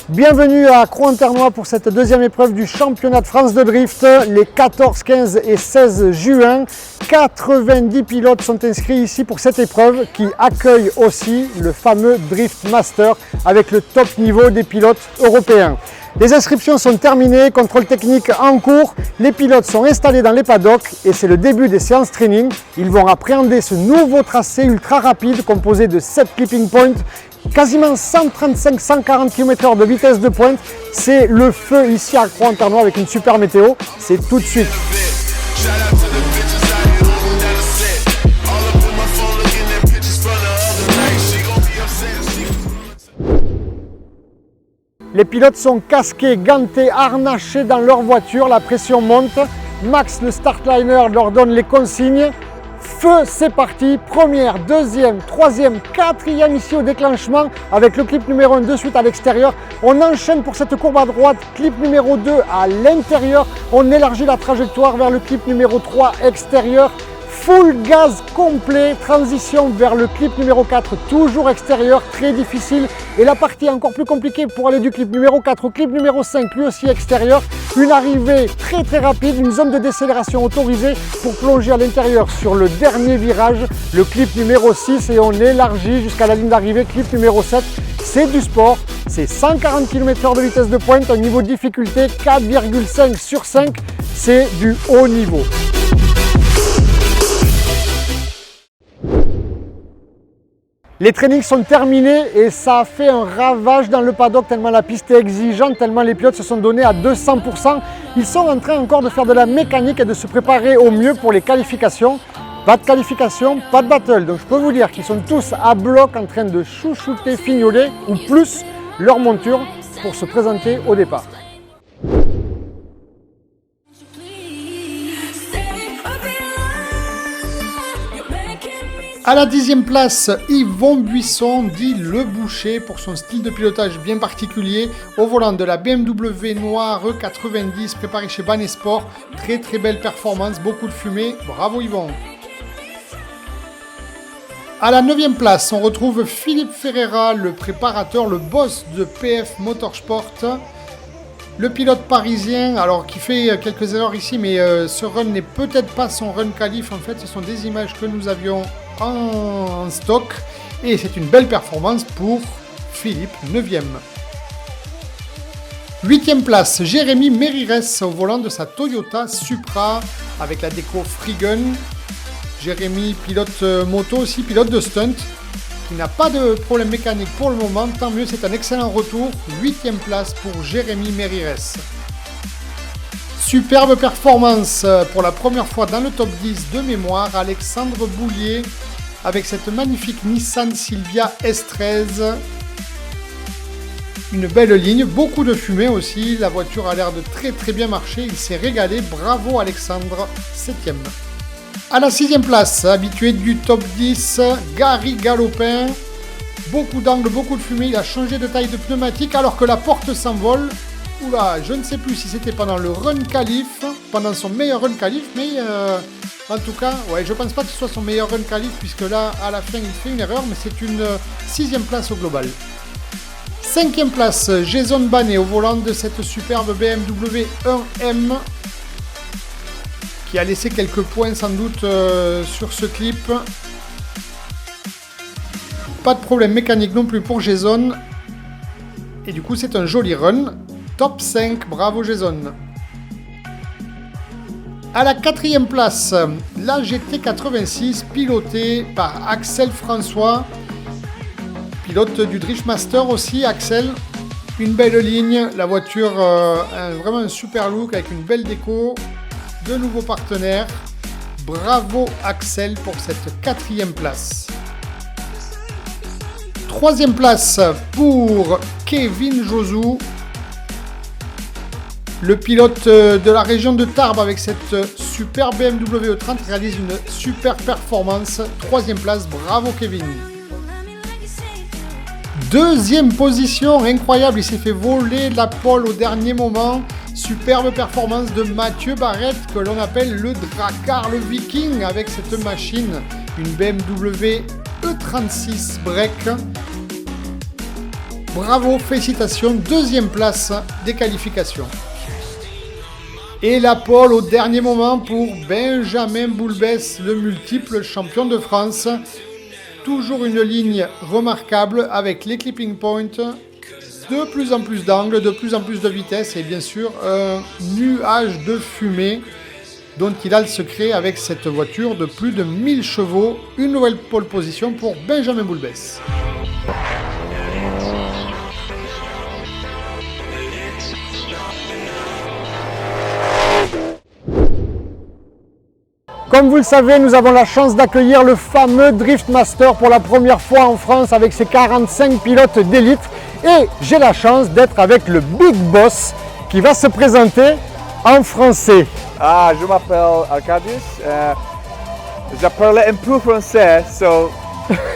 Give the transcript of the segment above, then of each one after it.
Bienvenue à Croix-en-Ternois pour cette deuxième épreuve du championnat de France de drift, les 14, 15 et 16 juin. 90 pilotes sont inscrits ici pour cette épreuve qui accueille aussi le fameux Drift Master avec le top niveau des pilotes européens. Les inscriptions sont terminées, contrôle technique en cours, les pilotes sont installés dans les paddocks et c'est le début des séances training. Ils vont appréhender ce nouveau tracé ultra rapide composé de 7 clipping points, quasiment 135-140 km/h de vitesse de pointe. C'est le feu ici à Croix-en-Ternois avec une super météo, c'est tout de suite. Les pilotes sont casqués, gantés, harnachés dans leur voiture, la pression monte. Max, le startliner, leur donne les consignes. Feu, c'est parti, première, deuxième, troisième, quatrième ici au déclenchement avec le clip numéro 1 de suite à l'extérieur. On enchaîne pour cette courbe à droite, clip numéro 2 à l'intérieur. On élargit la trajectoire vers le clip numéro 3 extérieur. Full gaz complet, transition vers le clip numéro 4, toujours extérieur, très difficile. Et la partie encore plus compliquée pour aller du clip numéro 4 au clip numéro 5, lui aussi extérieur. Une arrivée très rapide, une zone de décélération autorisée pour plonger à l'intérieur sur le dernier virage, le clip numéro 6 et on élargit jusqu'à la ligne d'arrivée, clip numéro 7. C'est du sport, c'est 140 km/h de vitesse de pointe, un niveau de difficulté 4,5 sur 5, c'est du haut niveau. Les trainings sont terminés et ça a fait un ravage dans le paddock tellement la piste est exigeante, tellement les pilotes se sont donnés à 200%. Ils sont en train encore de faire de la mécanique et de se préparer au mieux pour les qualifications. Pas de qualification, pas de battle. Donc je peux vous dire qu'ils sont tous à bloc en train de chouchouter, fignoler ou plus leur monture pour se présenter au départ. À la 10e place, Yvon Buisson, dit Le Boucher, pour son style de pilotage bien particulier, au volant de la BMW noire E90 préparée chez Banesport. Très belle performance, beaucoup de fumée, bravo Yvon. À la 9e place, on retrouve Philippe Ferreira, le préparateur, le boss de PF Motorsport. Le pilote parisien, alors qui fait quelques erreurs ici, mais ce run n'est peut-être pas son run qualif. En fait, ce sont des images que nous avions en stock. Et c'est une belle performance pour Philippe, 9e. 8e place, Jérémy Mérires au volant de sa Toyota Supra avec la déco Freegun. Jérémy, pilote moto aussi, pilote de stunt, qui n'a pas de problème mécanique pour le moment, tant mieux, c'est un excellent retour. 8e place pour Jérémy Mérires. Superbe performance pour la première fois dans le top 10 de mémoire, Alexandre Boulier avec cette magnifique Nissan Silvia S13. Une belle ligne, beaucoup de fumée aussi, la voiture a l'air de très bien marcher, il s'est régalé, bravo Alexandre, 7e. À la 6e place, habitué du top 10, Gary Galopin. Beaucoup d'angles, beaucoup de fumée, il a changé de taille de pneumatique alors que la porte s'envole. Oula, je ne sais plus si c'était pendant le run qualif, pendant son meilleur run qualif, mais en tout cas, ouais, je pense pas que ce soit son meilleur run qualif puisque là, à la fin, il fait une erreur, mais c'est une 6e place au global. 5e place, Jason Banet au volant de cette superbe BMW 1M. Qui a laissé quelques points sans doute sur ce clip. Pas de problème mécanique non plus pour Jason. Et du coup c'est un joli run. Top 5, bravo Jason. À la 4e place, la GT86 pilotée par Axel François. Pilote du Drift Master aussi, Axel. Une belle ligne, la voiture vraiment un super look avec une belle déco. De nouveaux partenaires, bravo Axel pour cette 4e place. 3e place pour Kevin Josou, le pilote de la région de Tarbes avec cette super BMW E30 réalise une super performance. 3e place, bravo Kevin. 2e position, incroyable, il s'est fait voler la pole au dernier moment. Superbe performance de Mathieu Barrette que l'on appelle le Drakkar, le Viking avec cette machine, une BMW E36 break. Bravo, félicitations, deuxième place des qualifications. Et la pole au dernier moment pour Benjamin Boulbès, le multiple champion de France. Toujours une ligne remarquable avec les clipping points, de plus en plus d'angles, de plus en plus de vitesse et bien sûr un nuage de fumée dont il a le secret avec cette voiture de plus de 1000 chevaux. Une nouvelle pole position pour Benjamin Boulbès. Comme vous le savez, nous avons la chance d'accueillir le fameux Drift Master pour la première fois en France avec ses 45 pilotes d'élite. Et j'ai la chance d'être avec le Big Boss qui va se présenter en français. Je m'appelle Arkadiusz. Je parle un peu français, so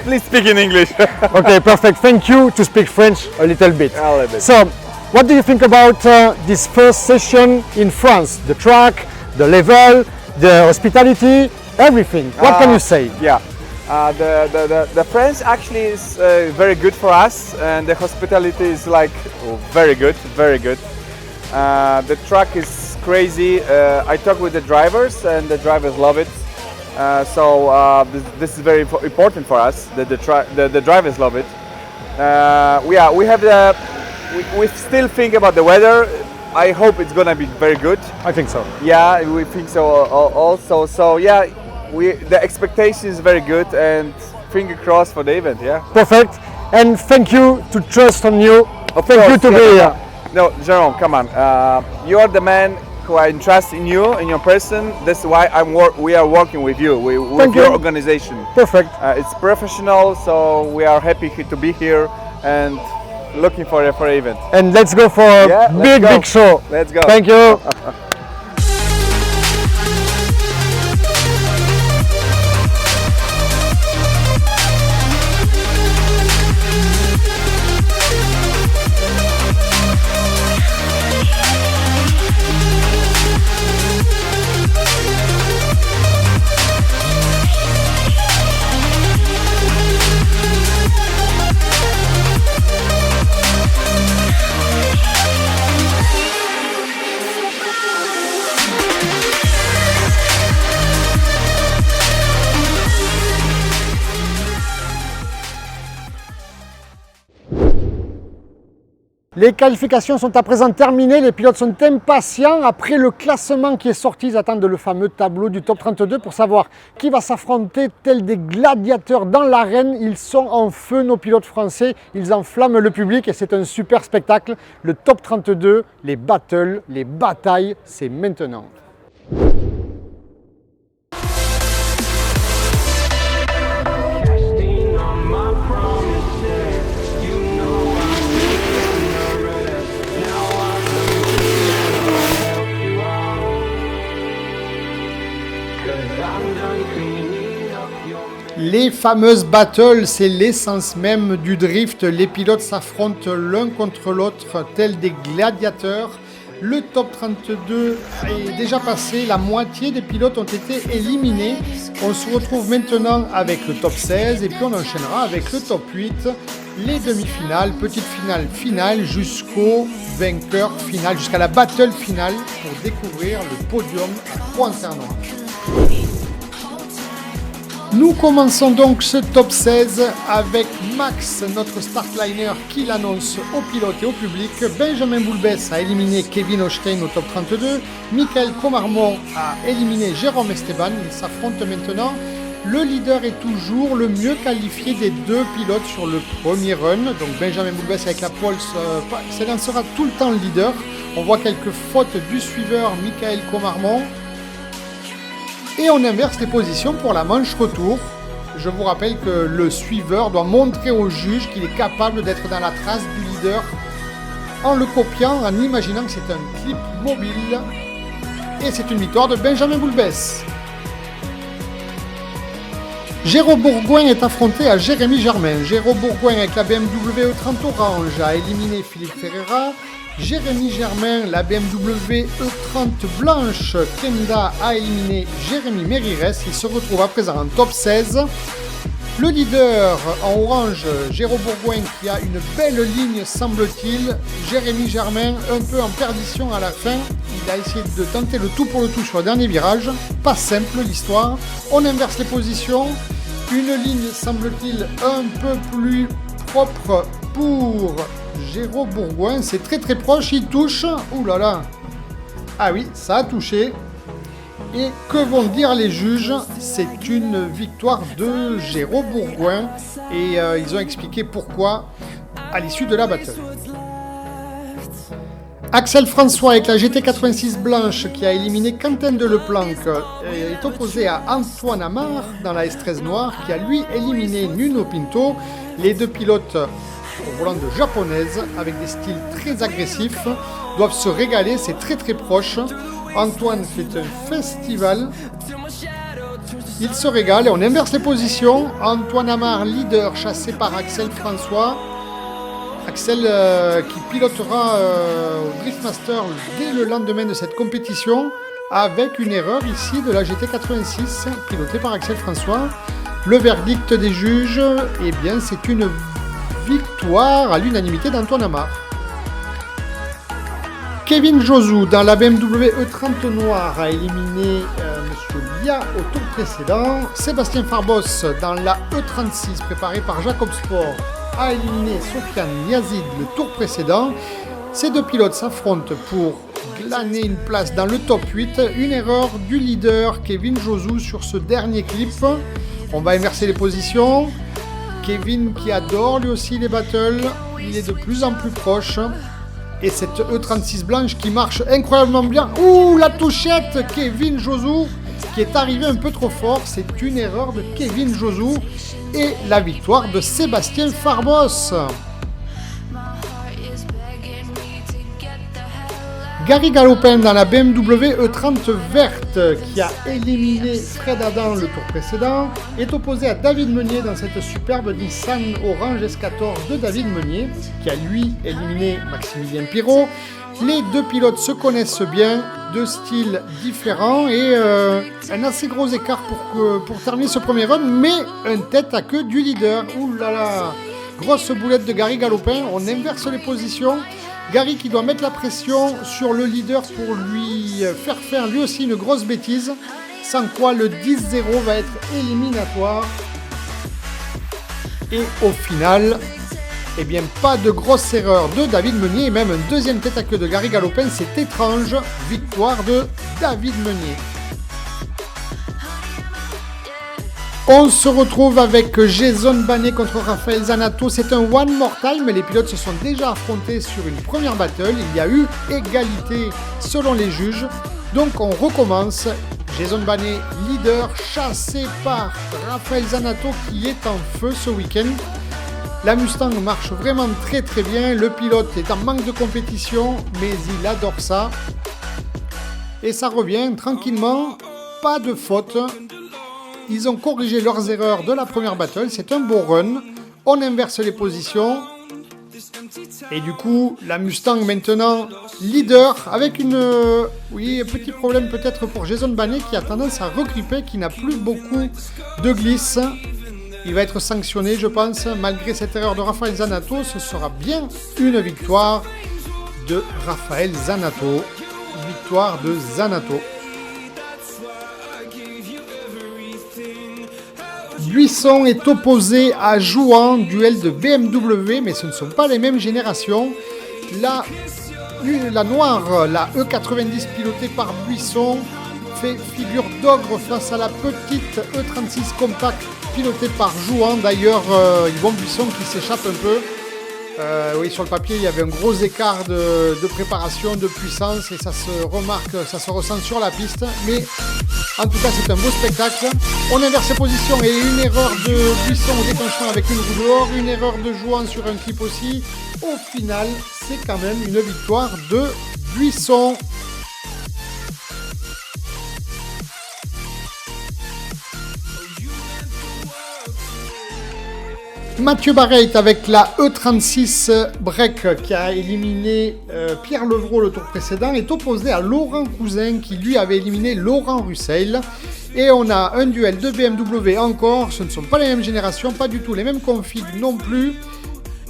please speak in English. Okay, perfect. Thank you to speak French a little bit. A little bit. So, what do you think about this first session in France? The track, the level, the hospitality, everything. What can you say? Yeah, the French actually is very good for us, and the hospitality is like very good, very good. The track is crazy. I talk with the drivers, and the drivers love it. This is very important for us. The drivers love it. We still think about the weather. I hope it's gonna be very good. I think so. Yeah, we think so also. So yeah, the expectation is very good, and finger crossed for the event. Yeah. Perfect. And thank you to trust on you. Thank you to be here. No, Jerome, come on. You are the man who I trust in you, in your person. That's why we are working with you, with your organization. Perfect. It's professional, so we are happy to be here and looking for an event. And let's go for a big show. Let's go. Thank you. Les qualifications sont à présent terminées, les pilotes sont impatients. Après le classement qui est sorti, ils attendent le fameux tableau du top 32 pour savoir qui va s'affronter tels des gladiateurs dans l'arène. Ils sont en feu, nos pilotes français, ils enflamment le public et c'est un super spectacle. Le top 32, les battles, les batailles, c'est maintenant. Les fameuses battles, c'est l'essence même du drift. Les pilotes s'affrontent l'un contre l'autre tels des gladiateurs. Le top 32 est déjà passé, la moitié des pilotes ont été éliminés. On se retrouve maintenant avec le top 16 et puis on enchaînera avec le top 8, les demi-finales, petite finale, finale jusqu'au vainqueur final, jusqu'à la battle finale pour découvrir le podium à Pointernois. Nous commençons donc ce top 16 avec Max, notre startliner, qui l'annonce aux pilotes et au public. Benjamin Boulbès a éliminé Kevin Hochstein au top 32. Michael Comarmont a éliminé Jérôme Esteban. Ils s'affrontent maintenant. Le leader est toujours le mieux qualifié des deux pilotes sur le premier run. Donc Benjamin Boulbès avec la pole s'élancera tout le temps le leader. On voit quelques fautes du suiveur Michael Comarmont. Et on inverse les positions pour la manche retour. Je vous rappelle que le suiveur doit montrer au juge qu'il est capable d'être dans la trace du leader en le copiant, en imaginant que c'est un clip mobile. Et c'est une victoire de Benjamin Boulbès. Géraud Bourgoin est affronté à Jérémy Germain. Géraud Bourgoin avec la BMW E30 orange a éliminé Philippe Ferreira. Jérémy Germain, la BMW E30 blanche Kenda a éliminé Jérémy Mérires. Il se retrouve à présent en top 16. Le leader en orange, Géraud Bourgoin, qui a une belle ligne semble-t-il. Jérémy Germain, un peu en perdition à la fin. Il a essayé de tenter le tout pour le tout sur le dernier virage. Pas simple l'histoire. On inverse les positions. Une ligne semble-t-il un peu plus propre pour Géraud Bourgoin. C'est très très proche, il touche. Ouh là là. Ah oui, ça a touché. Et que vont dire les juges? C'est une victoire de Géraud Bourgoin et ils ont expliqué pourquoi à l'issue de la bataille. Axel François avec la GT86 blanche qui a éliminé Quentin Deleplanque est opposé à Antoine Amar dans la S13 noire qui a lui éliminé Nuno Pinto. Les deux pilotes au volant de japonaise avec des styles très agressifs doivent se régaler, c'est très très proche. Antoine fait un festival, il se régale et on inverse les positions. Antoine Amar, leader, chassé par Axel François. Axel qui pilotera au Driftmaster dès le lendemain de cette compétition avec une erreur ici de la GT86 pilotée par Axel François. Le verdict des juges, eh bien c'est une victoire à l'unanimité d'Antoine Amar. Kevin Josou dans la BMW E30 noire a éliminé Monsieur Lia au tour précédent. Sébastien Farbos dans la E36 préparée par Jacob Sport a éliminé Sofiane Yazid le tour précédent. Ces deux pilotes s'affrontent pour glaner une place dans le top 8. Une erreur du leader Kevin Josou sur ce dernier clip. On va inverser les positions. Kevin qui adore lui aussi les battles, il est de plus en plus proche. Et cette E36 blanche qui marche incroyablement bien. Ouh, la touchette, Kevin Josou qui est arrivé un peu trop fort. C'est une erreur de Kevin Josou. Et la victoire de Sébastien Farbos. Gary Galopin dans la BMW E30 verte qui a éliminé Fred Adam le tour précédent est opposé à David Meunier dans cette superbe Nissan Orange S14 de David Meunier qui a lui éliminé Maximilien Pirot. Les deux pilotes se connaissent bien, deux styles différents et un assez gros écart pour terminer ce premier run, mais un tête à queue du leader. Ouh là là, grosse boulette de Gary Galopin, on inverse les positions. Gary qui doit mettre la pression sur le leader pour lui faire lui aussi une grosse bêtise, sans quoi le 10-0 va être éliminatoire. Et au final, eh bien pas de grosse erreur de David Meunier et même un deuxième tête à queue de Gary Galopin, c'est étrange, victoire de David Meunier. On se retrouve avec Jason Banet contre Raphaël Zanato. C'est un one more time. Les pilotes se sont déjà affrontés sur une première battle. Il y a eu égalité selon les juges. Donc on recommence. Jason Banet, leader, chassé par Raphaël Zanato qui est en feu ce week-end. La Mustang marche vraiment très très bien. Le pilote est en manque de compétition, mais il adore ça. Et ça revient tranquillement. Pas de faute. Ils ont corrigé leurs erreurs de la première battle, c'est un beau run. On inverse les positions. Et du coup, la Mustang maintenant leader avec un petit problème peut-être pour Jason Banet qui a tendance à regripper, qui n'a plus beaucoup de glisse. Il va être sanctionné, je pense, malgré cette erreur de Raphaël Zanato. Ce sera bien une victoire de Raphaël Zanato. Victoire de Zanato. Buisson est opposé à Jouan, duel de BMW, mais ce ne sont pas les mêmes générations. La noire, la E90 pilotée par Buisson, fait figure d'ogre face à la petite E36 compact pilotée par Jouan. D'ailleurs, Yvon Buisson qui s'échappe un peu. Oui, sur le papier, il y avait un gros écart de préparation, de puissance, et ça se remarque, ça se ressent sur la piste. Mais en tout cas, c'est un beau spectacle. On inverse ses positions et une erreur de Buisson au déclenchement avec une roue dehors, une erreur de Jouan sur un clip aussi. Au final, c'est quand même une victoire de Buisson. Mathieu Barrette avec la E36 Break qui a éliminé Pierre Levrault le tour précédent est opposé à Laurent Cousin qui lui avait éliminé Laurent Russell. Et on a un duel de BMW encore, ce ne sont pas les mêmes générations, pas du tout les mêmes configs non plus.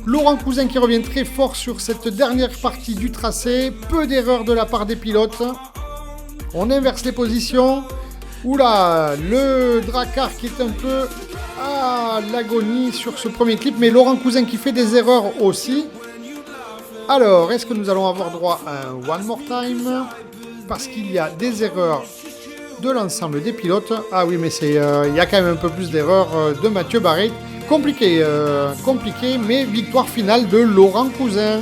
Laurent Cousin qui revient très fort sur cette dernière partie du tracé, peu d'erreurs de la part des pilotes. On inverse les positions. Oula, le Drakkar qui est un peu à l'agonie sur ce premier clip, mais Laurent Cousin qui fait des erreurs aussi. Alors, est-ce que nous allons avoir droit à un One More Time? Parce qu'il y a des erreurs de l'ensemble des pilotes. Ah oui, mais il y a quand même un peu plus d'erreurs de Mathieu Barret. Compliqué, mais victoire finale de Laurent Cousin.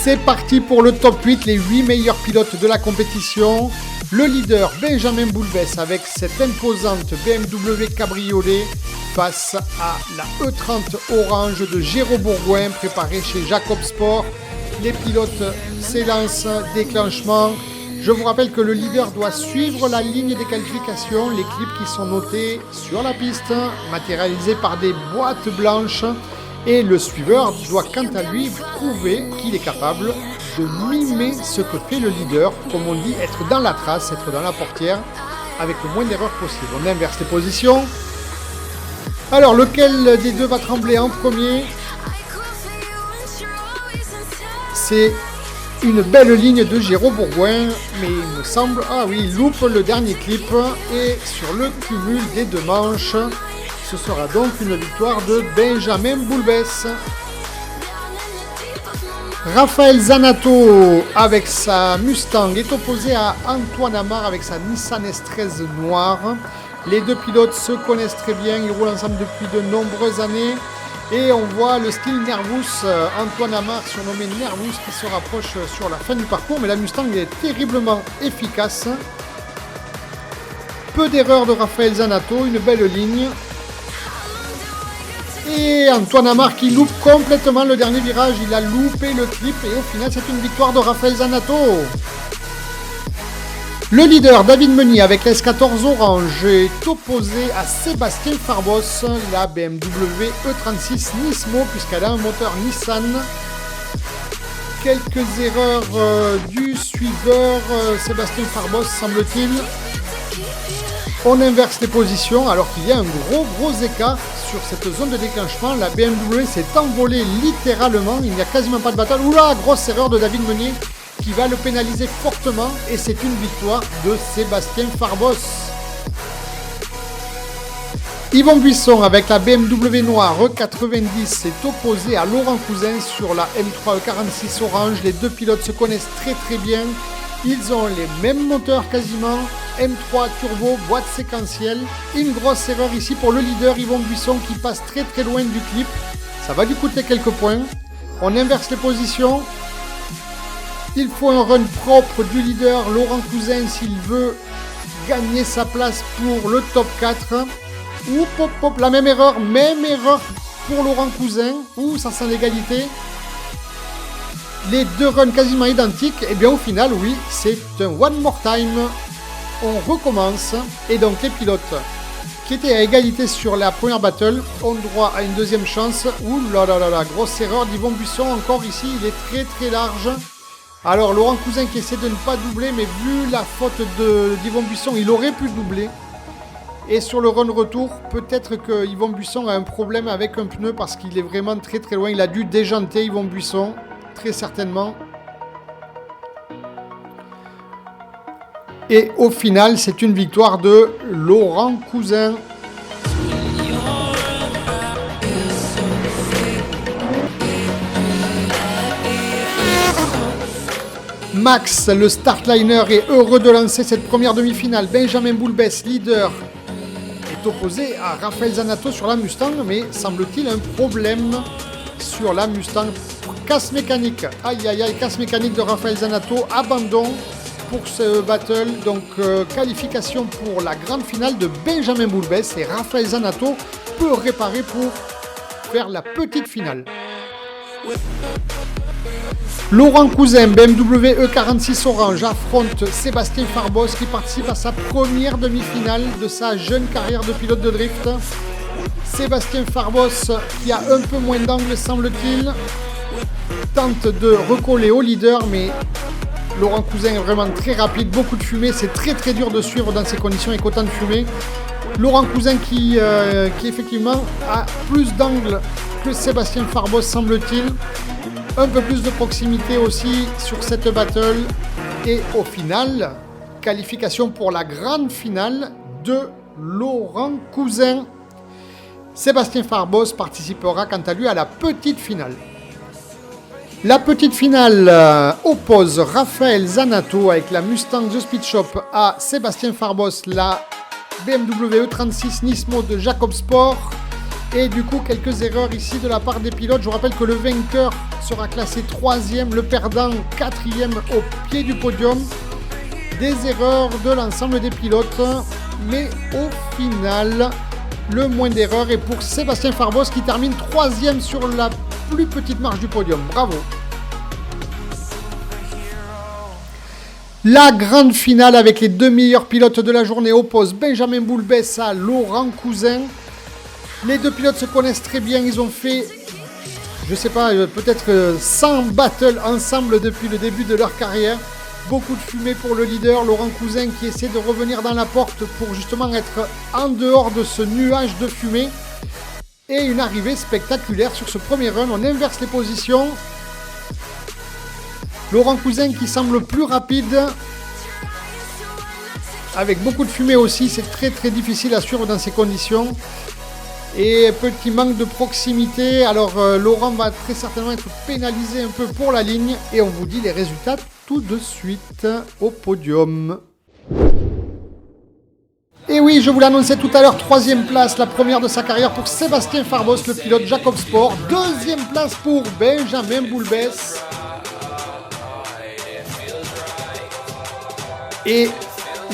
C'est parti pour le top 8, les 8 meilleurs pilotes de la compétition. Le leader Benjamin Boulbès avec cette imposante BMW Cabriolet face à la E30 Orange de Géraud Bourgoin préparée chez Jacob Sport. Les pilotes s'élancent, déclenchement. Je vous rappelle que le leader doit suivre la ligne des qualifications, les clips qui sont notés sur la piste, matérialisés par des boîtes blanches. Et le suiveur doit quant à lui prouver qu'il est capable de mimer ce que fait le leader, comme on dit, être dans la trace, être dans la portière, avec le moins d'erreurs possible. On inverse les positions. Alors, lequel des deux va trembler en premier? C'est une belle ligne de Géraud Bourgoin, mais il me semble... Ah oui, il loupe le dernier clip, et sur le cumul des deux manches... Ce sera donc une victoire de Benjamin Boulbès. Raphaël Zanato avec sa Mustang est opposé à Antoine Amar avec sa Nissan S13 noire. Les deux pilotes se connaissent très bien, ils roulent ensemble depuis de nombreuses années. Et on voit le style Nervous, Antoine Amar surnommé Nervous qui se rapproche sur la fin du parcours. Mais la Mustang est terriblement efficace. Peu d'erreurs de Raphaël Zanato, une belle ligne. Et Antoine Amar qui loupe complètement le dernier virage, il a loupé le clip et au final c'est une victoire de Raphaël Zanato. Le leader David Meunier avec l'S14 Orange est opposé à Sébastien Farbos, la BMW E36 Nismo puisqu'elle a un moteur Nissan. Quelques erreurs du suiveur Sébastien Farbos semble-t-il. On inverse les positions alors qu'il y a un gros écart sur cette zone de déclenchement. La BMW s'est envolée littéralement, il n'y a quasiment pas de bataille. Oula, grosse erreur de David Meunier qui va le pénaliser fortement et c'est une victoire de Sébastien Farbos. Yvon Buisson avec la BMW noire E90 s'est opposé à Laurent Cousin sur la M3 E46 Orange. Les deux pilotes se connaissent très bien. Ils ont les mêmes moteurs quasiment, M3 turbo, boîte séquentielle. Une grosse erreur ici pour le leader Yvon Buisson qui passe très loin du clip. Ça va lui coûter quelques points. On inverse les positions. Il faut un run propre du leader Laurent Cousin s'il veut gagner sa place pour le top 4. La même erreur pour Laurent Cousin. Ça sent l'égalité. Les deux runs quasiment identiques, et bien au final, oui, c'est un one more time. On recommence, et donc les pilotes qui étaient à égalité sur la première battle ont droit à une deuxième chance. Ouh là là, grosse erreur d'Yvon Buisson, encore ici, il est très large. Alors Laurent Cousin qui essaie de ne pas doubler, mais vu la faute d'Yvon Buisson, il aurait pu doubler. Et sur le run retour, peut-être que Yvon Buisson a un problème avec un pneu parce qu'il est vraiment très loin, il a dû déjanter Yvon Buisson. Très certainement. Et au final, c'est une victoire de Laurent Cousin. Max, le startliner, est heureux de lancer cette première demi-finale. Benjamin Boulbès, leader, est opposé à Raphaël Zanato sur la Mustang, mais semble-t-il un problème sur la Mustang. Casse mécanique, casse mécanique de Raphaël Zanato, abandon pour ce battle, donc qualification pour la grande finale de Benjamin Boulbès et Raphaël Zanato peut réparer pour faire la petite finale. Laurent Cousin, BMW E46 Orange, affronte Sébastien Farbos qui participe à sa première demi-finale de sa jeune carrière de pilote de drift. Sébastien Farbos, qui a un peu moins d'angle semble-t-il, tente de recoller au leader, mais Laurent Cousin est vraiment très rapide, beaucoup de fumée, c'est très dur de suivre dans ces conditions avec autant de fumée. Laurent Cousin qui effectivement a plus d'angle que Sébastien Farbos semble-t-il. Un peu plus de proximité aussi sur cette battle. Et au final, qualification pour la grande finale de Laurent Cousin. Sébastien Farbos participera quant à lui à la petite finale. La petite finale oppose Raphaël Zanato avec la Mustang The Speed Shop à Sébastien Farbos, la BMW E36 Nismo de Jacob Sport. Et du coup, quelques erreurs ici de la part des pilotes. Je vous rappelle que le vainqueur sera classé 3e, le perdant 4e au pied du podium. Des erreurs de l'ensemble des pilotes, mais au final, le moins d'erreurs est pour Sébastien Farbos qui termine 3e sur la plus petite marge du podium. Bravo! La grande finale avec les deux meilleurs pilotes de la journée oppose Benjamin Boulbès à Laurent Cousin. Les deux pilotes se connaissent très bien, ils ont fait, je sais pas, peut-être 100 battles ensemble depuis le début de leur carrière. Beaucoup de fumée pour le leader, Laurent Cousin qui essaie de revenir dans la porte pour justement être en dehors de ce nuage de fumée. Et une arrivée spectaculaire sur ce premier run, on inverse les positions. Laurent Cousin qui semble plus rapide, avec beaucoup de fumée aussi, c'est très difficile à suivre dans ces conditions. Et petit manque de proximité, alors Laurent va très certainement être pénalisé un peu pour la ligne. Et on vous dit les résultats tout de suite au podium. Et oui, je vous l'annonçais tout à l'heure, 3e place, la première de sa carrière pour Sébastien Farbos, le pilote Jacob Sport. 2e place pour Benjamin Boulbès. Et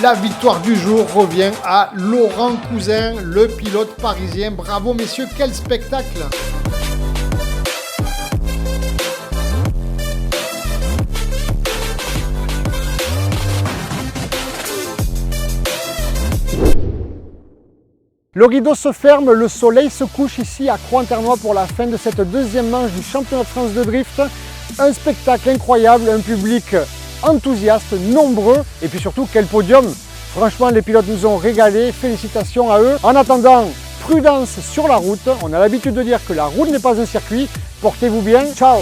la victoire du jour revient à Laurent Cousin, le pilote parisien. Bravo messieurs, quel spectacle! Le rideau se ferme, le soleil se couche ici à Croix-en-Ternois pour la fin de cette deuxième manche du championnat de France de drift. Un spectacle incroyable, un public enthousiastes, nombreux, et puis surtout quel podium. Franchement, les pilotes nous ont régalé, félicitations à eux. En attendant, prudence sur la route, on a l'habitude de dire que la route n'est pas un circuit. Portez-vous bien, ciao!